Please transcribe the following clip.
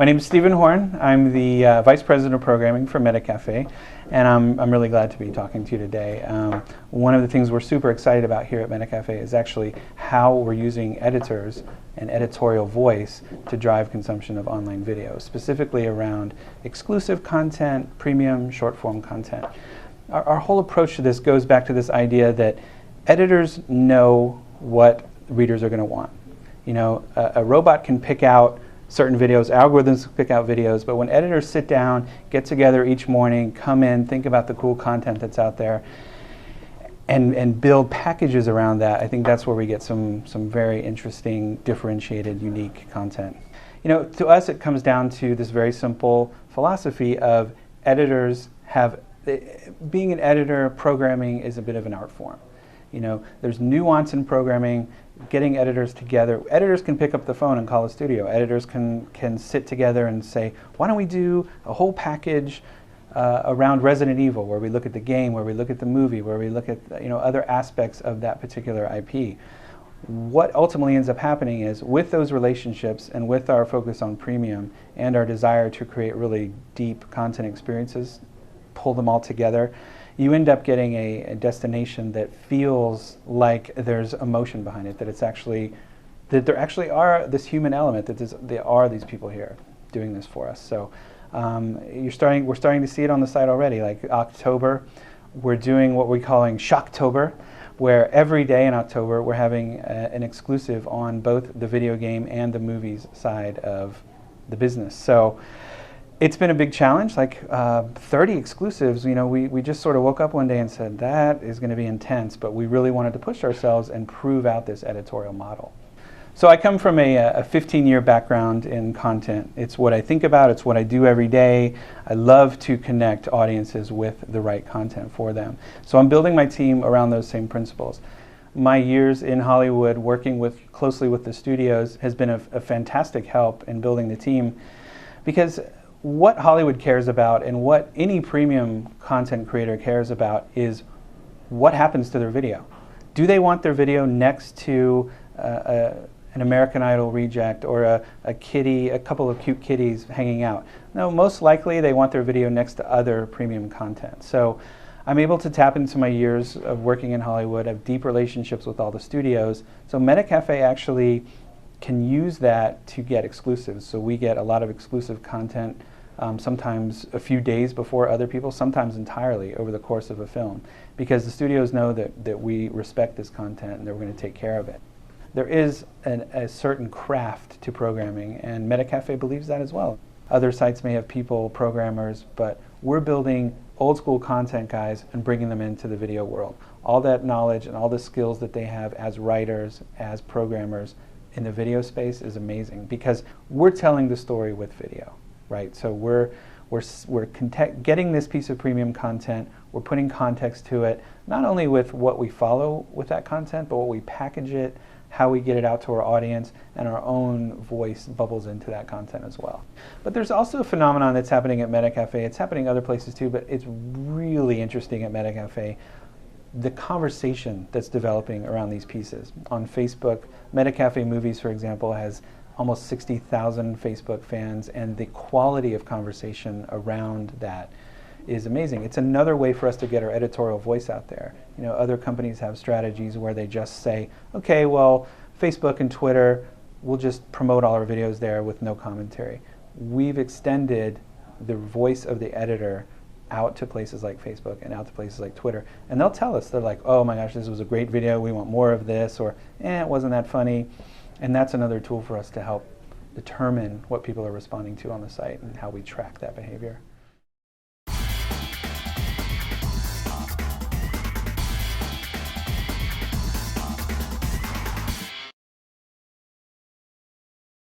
My name is Stephen Horn. I'm the Vice President of Programming for Metacafe, and I'm really glad to be talking to you today. One of the things we're super excited about here at Metacafe is actually how we're using editors and editorial voice to drive consumption of online video, specifically around exclusive content, premium, short-form content. Our whole approach to this goes back to this idea that editors know what readers are going to want. You know, a robot can pick out certain videos, algorithms pick out videos, but when editors sit down, get together each morning, come in, think about the cool content that's out there, and build packages around that, I think that's where we get some very interesting, differentiated, unique content. You know, to us it comes down to this very simple philosophy of editors have, being an editor, programming is a bit of an art form. You know, there's nuance in programming, getting editors together. Editors can pick up the phone and call a studio. Editors can sit together and say, why don't we do a whole package around Resident Evil, where we look at the game, where we look at the movie, where we look at other aspects of that particular IP. What ultimately ends up happening is, with those relationships and with our focus on premium and our desire to create really deep content experiences, pull them all together, you end up getting a destination that feels like there's emotion behind it, that it's actually, that there actually are this human element, that there are these people here doing this for us. So we're starting to see it on the site already. Like October, we're doing what we're calling Shocktober, where every day in October we're having an exclusive on both the video game and the movies side of the business. So it's been a big challenge, like 30 exclusives. You know, we just sort of woke up one day and said, that is going to be intense, but we really wanted to push ourselves and prove out this editorial model. So I come from a 15-year background in content. It's what I think about, it's what I do every day. I love to connect audiences with the right content for them. So I'm building my team around those same principles. My years in Hollywood working closely with the studios has been a fantastic help in building the team, because what Hollywood cares about and what any premium content creator cares about is what happens to their video. Do they want their video next to an American Idol reject or a kitty, a couple of cute kitties hanging out? No, most likely they want their video next to other premium content. So I'm able to tap into my years of working in Hollywood, have deep relationships with all the studios. So Metacafe actually can use that to get exclusives. So we get a lot of exclusive content, sometimes a few days before other people, sometimes entirely over the course of a film, because the studios know that we respect this content and that we're going to take care of it. There is a certain craft to programming, and Metacafe believes that as well. Other sites may have people, programmers, but we're building old school content guys and bringing them into the video world. All that knowledge and all the skills that they have as writers, as programmers in the video space is amazing, because we're telling the story with video. Right, so we're getting this piece of premium content, we're putting context to it, not only with what we follow with that content, but what we package it, how we get it out to our audience, and our own voice bubbles into that content as well. But there's also a phenomenon that's happening at Metacafe. It's happening other places too, but it's really interesting at Metacafe, the conversation that's developing around these pieces. On Facebook, Metacafe Movies, for example, has almost 60,000 Facebook fans, and the quality of conversation around that is amazing. It's another way for us to get our editorial voice out there. You know, other companies have strategies where they just say, okay, well, Facebook and Twitter, we'll just promote all our videos there with no commentary. We've extended the voice of the editor out to places like Facebook and out to places like Twitter, and they'll tell us, they're like, oh my gosh, this was a great video, we want more of this, or it wasn't that funny. And that's another tool for us to help determine what people are responding to on the site and how we track that behavior.